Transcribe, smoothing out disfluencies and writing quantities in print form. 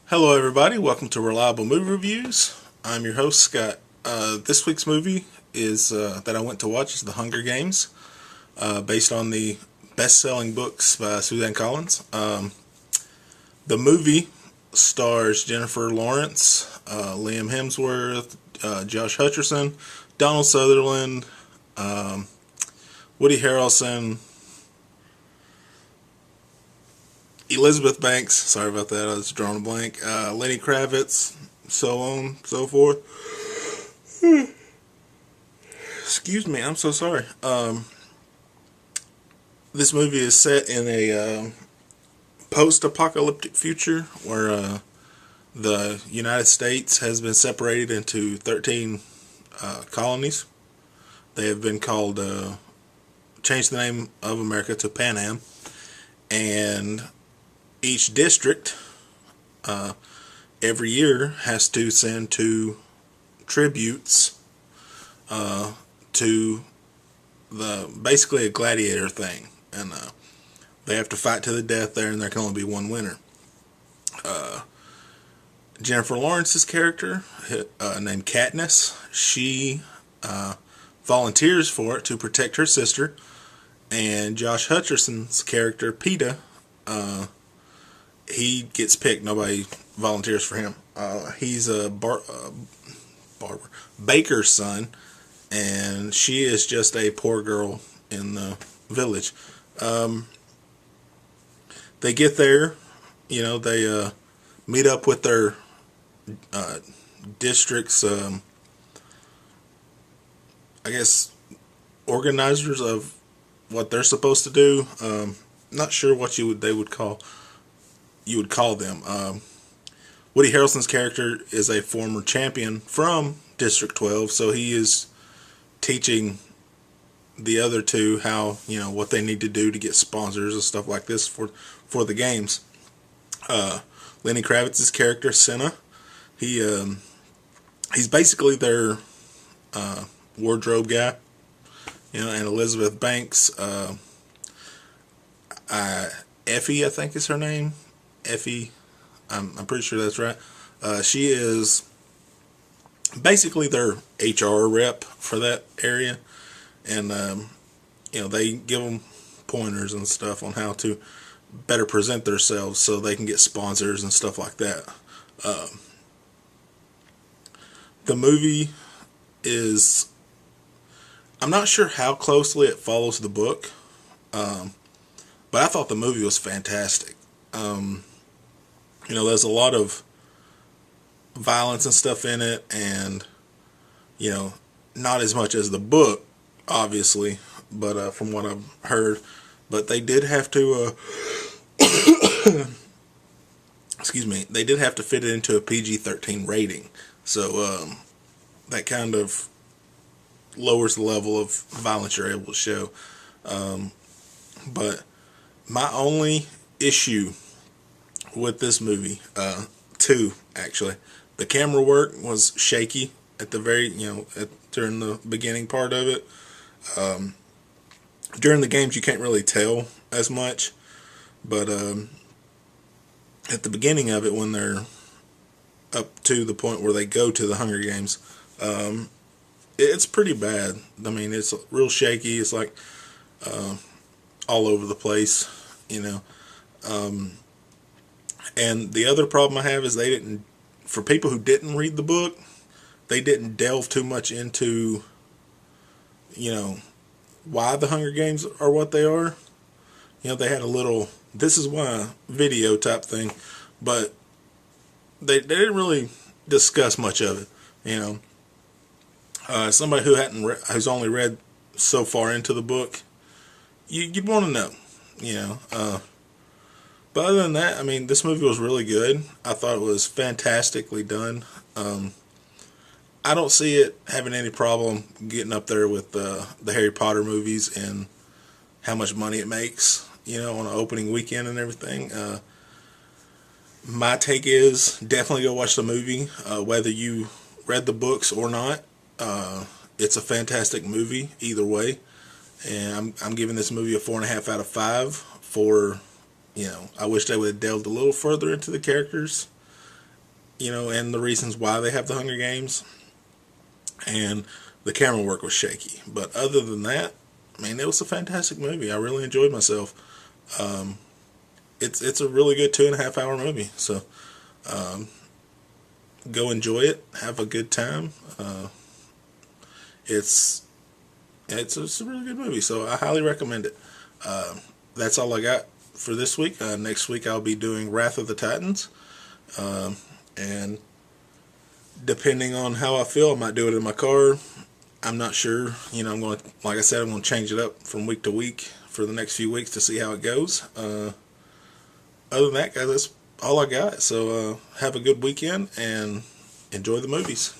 Hello everybody, welcome to Reliable Movie Reviews. I'm your host, Scott. This week's movie is that I went to watch is The Hunger Games, based on the best-selling books by Suzanne Collins. The movie stars Jennifer Lawrence, Liam Hemsworth, Josh Hutcherson, Donald Sutherland, Woody Harrelson, Elisabeth Banks, sorry about that, I was drawing a blank, Lenny Kravitz, so on, so forth. Excuse me, I'm so sorry. This movie is set in a post-apocalyptic future where the United States has been separated into 13 colonies. They have been called, changed the name of America to Pan Am, and each district every year has to send two tributes to basically a gladiator thing, and they have to fight to the death there, and there can only be one winner. Jennifer Lawrence's character, named Katniss, she volunteers for it to protect her sister, and Josh Hutcherson's character, Peeta, he gets picked. Nobody volunteers for him. He's a baker's son, and she is just a poor girl in the village. They get there, they meet up with their district's, I guess, organizers of what they're supposed to do. Not sure what you would call them. Woody Harrelson's character is a former champion from District 12, so he is teaching the other two how, what they need to do to get sponsors and stuff like this for the games. Lenny Kravitz's character, Senna, he's basically their wardrobe guy, and Elisabeth Banks, Effie, I think is her name. Effie, I'm pretty sure that's right. She is basically their HR rep for that area, and they give them pointers and stuff on how to better present themselves so they can get sponsors and stuff like that. The movie is, I'm not sure how closely it follows the book, but I thought the movie was fantastic. There's a lot of violence and stuff in it, and not as much as the book, obviously, but from what I've heard, but they did have to excuse me, they did have to fit it into a PG-13 rating, so that kind of lowers the level of violence you're able to show. But my only issue with this movie, two actually, the camera work was shaky at the very, during the beginning part of it. During the games you can't really tell as much, but at the beginning of it, when they're up to the point where they go to the Hunger Games, it's pretty bad. I mean, it's real shaky. It's like all over the place, and the other problem I have is for people who didn't read the book, they didn't delve too much into, why the Hunger Games are what they are. They had a little, this is why video type thing, but they didn't really discuss much of it, somebody who's only read so far into the book, you'd want to know, but other than that, I mean, this movie was really good. I thought it was fantastically done. I don't see it having any problem getting up there with the Harry Potter movies and how much money it makes, on an opening weekend and everything. My take is definitely go watch the movie, whether you read the books or not. It's a fantastic movie either way, and I'm giving this movie a 4.5 out of 5 for, I wish they would have delved a little further into the characters and the reasons why they have the Hunger Games, and the camera work was shaky. But other than that, I mean, it was a fantastic movie. I really enjoyed myself. It's a really good 2.5 hour movie. So go enjoy it. Have a good time. It's a really good movie. So I highly recommend it. That's all I got for this week. Next week I'll be doing Wrath of the Titans. And depending on how I feel, I might do it in my car. I'm not sure. I'm going to, like I said, I'm going to change it up from week to week for the next few weeks to see how it goes. Other than that, guys, that's all I got. So have a good weekend and enjoy the movies.